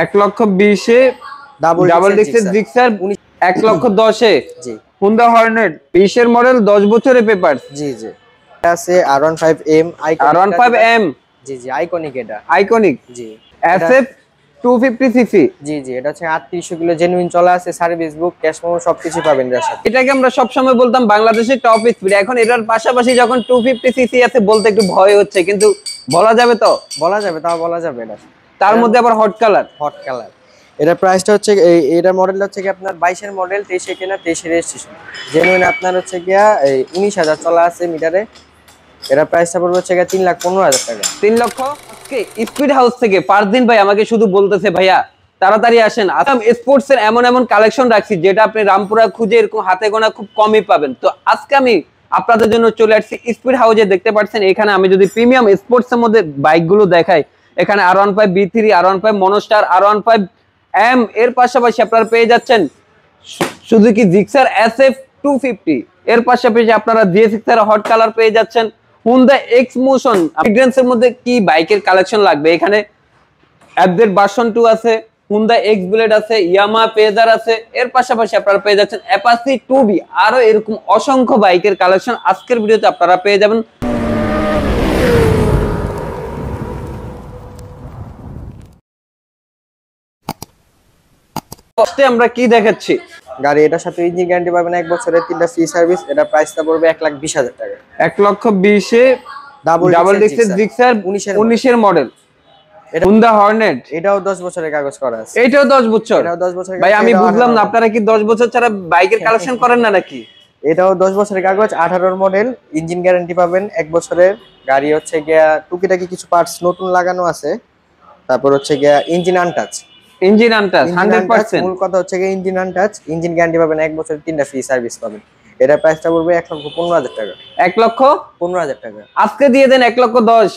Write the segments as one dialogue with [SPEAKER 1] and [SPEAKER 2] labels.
[SPEAKER 1] 1,20,000 double ডিক্সের Gixxer 1,10,000
[SPEAKER 2] জি
[SPEAKER 1] Honda Hornet 20 এর model 10 বছরের paper.
[SPEAKER 2] জি জি আছে R15M
[SPEAKER 1] R15M
[SPEAKER 2] জি জি আইকনিক এটা
[SPEAKER 1] আইকনিক
[SPEAKER 2] জি
[SPEAKER 1] SF 250 সিসি।
[SPEAKER 2] জি জি এটা হচ্ছে 3800 কিলো জেনুইন চলা আছে, সার্ভিস বুক, ক্যাশ মেমো সবকিছু পাবেন এর সাথে।
[SPEAKER 1] এটাকে আমরা সব সময় বলতাম বাংলাদেশের টপ স্পিড, এখন এটার পাশাপাশি যখন 250 সিসি আছে বলতে একটু ভয় হচ্ছে, কিন্তু বলা যাবে তো?
[SPEAKER 2] বলা যাবে, তাও বলা যাবে এটা।
[SPEAKER 1] তার মধ্যে আবার হট
[SPEAKER 2] কালার এটা প্রাইসটা হচ্ছে এটা মডেলটা হচ্ছে কি আপনার 22 এর মডেল, 23 এ কেনা, 23 এর রেজিস্ট্রেশন, জেনুইন আপনার হচ্ছে গিয়া 19,000 চলা আছে মিটারে। এটা প্রাইসটা পড়বে হচ্ছে গিয়া 3,15,000 টাকা।
[SPEAKER 1] 3 লক্ষ। আজকে স্পিড হাউস থেকে ফারদিন ভাই আমাকে শুধু বলতেছে ভাইয়া তাড়াতাড়ি আসেন, আসাম স্পোর্টস এর এমন এমন কালেকশন রাখছি যেটা আপনি রামপুরা খুঁজে এরকম হাতে গোনা খুব কমই পাবেন। তো আজকে আমি আপনাদের জন্য চলে আসছি স্পিড হাউসে। দেখতে পাচ্ছেন এখানে আমি যদি প্রিমিয়াম স্পোর্টস এর মধ্যে বাইকগুলো দেখাই, এখানে R15 B3, R15 মনোস্টার, R15 M, এর পাশাপাশি আপনারা পেয়ে যাচ্ছেন সুজুকি জিক্সার SF 250, এর পাশাপাশি আপনারা GS6 এর হট কালার পেয়ে যাচ্ছেন, হুন্ডা এক্স মোশন। ফ্রিগ্রেন্সের মধ্যে কি বাইকের কালেকশন লাগবে, এখানে অ্যাপডেট ভার্সন 2 আছে, হুন্ডা এক্স ব্লেড আছে, ইয়ামাহা পেজার আছে, এর পাশাপাশি আপনারা পেয়ে যাচ্ছেন অ্যাপাচি 2B, আরো এরকম অসংখ্য বাইকের কালেকশন আজকের ভিডিওতে আপনারা পেয়ে যাবেন। আমরা কি দেখাচ্ছি
[SPEAKER 2] গাড়ি, এটার সাথে ইঞ্জিন গ্যারান্টি পাবেন 1 বছরের, 3টা ফ্রি সার্ভিস। এটা প্রাইসটা পড়বে 1,20,000 টাকা।
[SPEAKER 1] 1,20,000 ডাবল ডিক্সের জিক্সার 19 এর মডেল হুন্ডা হর্নেট।
[SPEAKER 2] এটাও 10 বছরের কাগজ করা আছে।
[SPEAKER 1] এটাও 10 বছর?
[SPEAKER 2] এটাও 10 বছরের।
[SPEAKER 1] ভাই আমি বুঝলাম না, আপনারা কি 10 বছর ছাড়া বাইকের কালেকশন করেন না নাকি?
[SPEAKER 2] এটাও 10 বছরের কাগজ, 18 এর মডেল, ইঞ্জিন গ্যারান্টি পাবেন 1 বছরের। গাড়ি হচ্ছে গিয়া টুকিটাকি কিছু পার্টস নতুন লাগানো আছে। তারপর হচ্ছে গিয়া ইঞ্জিন আনটাচ
[SPEAKER 1] 100%।
[SPEAKER 2] মূল কথা হচ্ছে গিয়া ইঞ্জিন আনটাচ, ইঞ্জিন গ্যারান্টি পাবেন 1 বছরের, 3টা ফ্রি সার্ভিস পাবেন। এটা প্রাইসটা পড়বে 1,15,000 টাকা।
[SPEAKER 1] 1,15,000
[SPEAKER 2] টাকা।
[SPEAKER 1] আজকে দিয়ে দেন 1,10,000।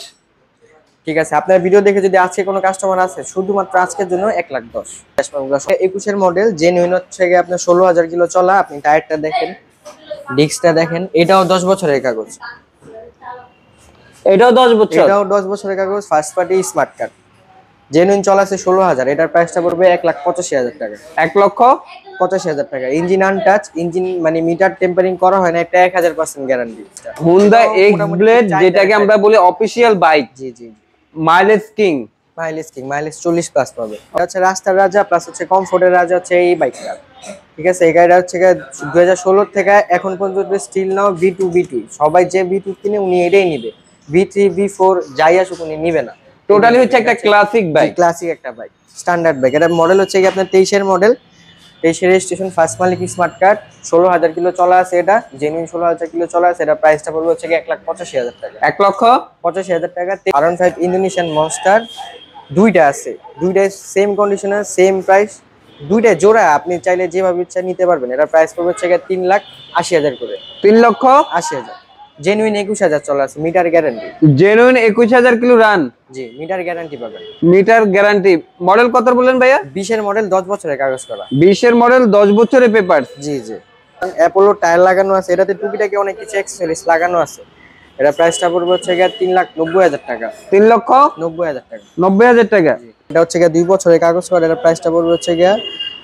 [SPEAKER 2] ঠিক আছে, আপনার ভিডিও দেখে যদি আজকে কোনো কাস্টমার আছে শুধুমাত্র আজকের জন্য 1,10,000। 21 এর মডেল, জেনুইন হচ্ছে গিয়ে আপনার 16,000 কিলো চলা। আপনি টায়ারটা দেখেন, ডিস্কটা দেখেন, এটাও 10 বছরের কাগজ।
[SPEAKER 1] এটাও 10 বছর?
[SPEAKER 2] এটাও 10 বছরের কাগজ, first party smart card, genuine চলা আছে 16,000। এটার প্রাইসটা পড়বে 1,85,000 টাকা। 1,85,000 টাকা। ইঞ্জিন আনটাচ, ইঞ্জিন মানে মিটার টেম্পারিং করা হয় না, এটা 1000% গ্যারান্টি।
[SPEAKER 1] হুন্ডা এক্স ব্লেড, যেটাকে আমরা বলি অফিশিয়াল বাইক।
[SPEAKER 2] জি জি।
[SPEAKER 1] মাইলেজ কিং,
[SPEAKER 2] মাইলেজ 40 প্লাস পাবে। এটা হচ্ছে রাস্তার রাজা প্লাস হচ্ছে কমফোর্টের রাজা হচ্ছে এই বাইকটা। ঠিক আছে, এই গাড়িটা হচ্ছে 2016 থেকে এখন পর্যন্ত স্টিল নাও V2 সবাই যে V2 কিনে উনি এটাই নিবে। V3 V4 যাই আসুক উনি নিবে না।
[SPEAKER 1] টোটালি হচ্ছে একটা ক্লাসিক বাইক,
[SPEAKER 2] ক্লাসিক একটা বাইক, স্ট্যান্ডার্ড বাইক। এটা মডেল হচ্ছে কি আপনার 23 এর মডেল, 23 এর রেজিস্ট্রেশন, ফার্স্ট মালিক স্মার্ট কার্ড, 16,000 কিলো চলা আছে। এটা জেনুইন 16,000 কিলো চলা আছে। এটা প্রাইসটা পড়বে হচ্ছে 1,85,000 টাকা।
[SPEAKER 1] 1,85,000
[SPEAKER 2] টাকা। R15 ইন্দোনেশিয়ান মনস্টার দুইটা আছে, দুইটাই সেম কন্ডিশনে, সেম প্রাইস, দুইটা জোড়া। আপনি চাইলে যেভাবে ইচ্ছা নিতে পারবেন। এটা প্রাইস পড়বে হচ্ছে 3,80,000 করে।
[SPEAKER 1] 3,80,000।
[SPEAKER 2] জেনুইন 21,000 চলা আছে, meter guarantee.
[SPEAKER 1] Genuine 21,000 kilo run.
[SPEAKER 2] জি, মিটার গ্যারান্টি পাবেন।
[SPEAKER 1] Meter guarantee. মডেল কত বললেন ভাইয়া?
[SPEAKER 2] 20 এর মডেল, 10 বছরের কাগজ করা।
[SPEAKER 1] 20 এর মডেল, 10 বছরের পেপার।
[SPEAKER 2] জি জি। অ্যাপোলো টায়ার লাগানো আছে, এটাতে টুকিটাকি অনেক কিছু অ্যাকসেসরিজ লাগানো আছে। এটা প্রাইসটা পড়বে হচ্ছে 3,90,000 টাকা।
[SPEAKER 1] 3,90,000
[SPEAKER 2] টাকা।
[SPEAKER 1] 90,000 টাকা।
[SPEAKER 2] এটা হচ্ছে 2 বছরের কাগজ করা। এটা প্রাইসটা পড়বে হচ্ছে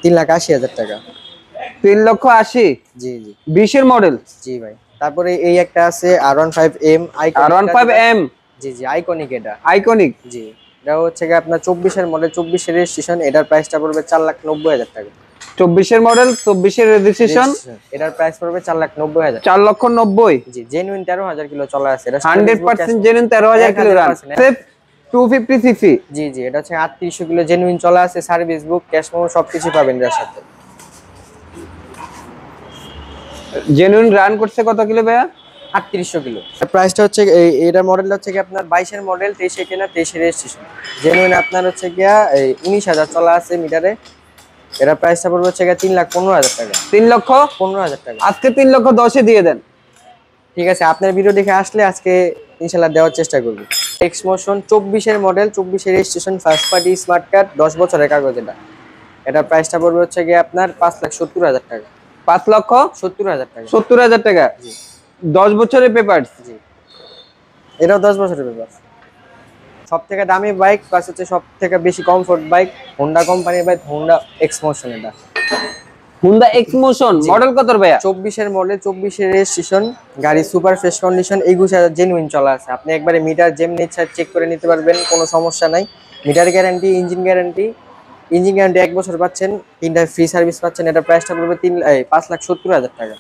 [SPEAKER 2] 3,80,000 টাকা।
[SPEAKER 1] 3,80,000।
[SPEAKER 2] জি জি।
[SPEAKER 1] 20 এর মডেল।
[SPEAKER 2] জি ভাই। তারপরে এই একটা আছে R15M
[SPEAKER 1] R15M।
[SPEAKER 2] জি জি, আইকনিক। এটা
[SPEAKER 1] আইকনিক।
[SPEAKER 2] জি। এটা হচ্ছে আপনার 24 এর মডেল, 24 এর রেজিস্ট্রেশন। এটার প্রাইসটা পড়বে 4,90,000 টাকা।
[SPEAKER 1] 24 এর মডেল, 24 এর রেজিস্ট্রেশন,
[SPEAKER 2] এটার প্রাইস পড়বে 4,90,000।
[SPEAKER 1] 4,90,000।
[SPEAKER 2] জি, জেনুইন 13,000 কিলো চলা আছে। এটা
[SPEAKER 1] 100% জেনুইন 13,000 কিলো রান। 250 সিসি।
[SPEAKER 2] জি জি, এটা হচ্ছে 3800 কিলো জেনুইন চলা আছে, সার্ভিস বুক, ক্যাশ মেমো সবকিছু পাবেন এর সাথে।
[SPEAKER 1] জেনুইন রান করছে কত কিলো ভাইয়া?
[SPEAKER 2] 3800 কিলো। প্রাইসটা হচ্ছে এটা মডেলটা হচ্ছে কি আপনার 22 এর মডেল, 23 এ কেনা, 23 এর রেজিস্ট্রেশন, জেনুইন আপনার হচ্ছে গিয়া 19,000 চলা আছে মিটারে। এটা প্রাইসটা পড়বে হচ্ছে 3,15,000 টাকা।
[SPEAKER 1] 3,15,000
[SPEAKER 2] টাকা।
[SPEAKER 1] আজকে 3,10,000 দিয়ে দেন।
[SPEAKER 2] ঠিক আছে, আপনার ভিডিও দেখে আসলে আজকে ইনশাআল্লাহ দেওয়ার চেষ্টা করব। এক্স মোশন 24 এর মডেল, 24 এর registration, first party smart card, 10 বছরের কাগজ। এটা প্রাইসটা পড়বে হচ্ছে আপনার 5,70,000 টাকা।
[SPEAKER 1] 5,70,000
[SPEAKER 2] টাকা।
[SPEAKER 1] 70,000 টাকা। জি। 10 বছরের পেপারস।
[SPEAKER 2] জি। এটাও 10 বছরের পেপার। সব থেকে দামি বাইক প্লাস হচ্ছে সব থেকে বেশি কমফোর্ট বাইক, হোন্ডা কোম্পানির বাইক, হোন্ডা এক্সমোশন। এটা
[SPEAKER 1] হুন্ডা এক্সমোশন মডেল কত ভাইয়া?
[SPEAKER 2] 24-এর মডেল, 24-এর রেজিস্ট্রেশন, গাড়ি সুপার ফ্রেশ কন্ডিশন, 21,000 জেনুইন চলা আছে। আপনি একবারে মিটার যেমনি ইচ্ছা চেক করে নিতে পারবেন, কোনো সমস্যা নাই। মিটার গ্যারান্টি, ইঞ্জিন গ্যারান্টি, 1 বছর পাচ্ছেন, 3টা ফ্রি সার্ভিস পাচ্ছেন। এটা প্রাইসটা পড়বে 5,70,000 টাকা।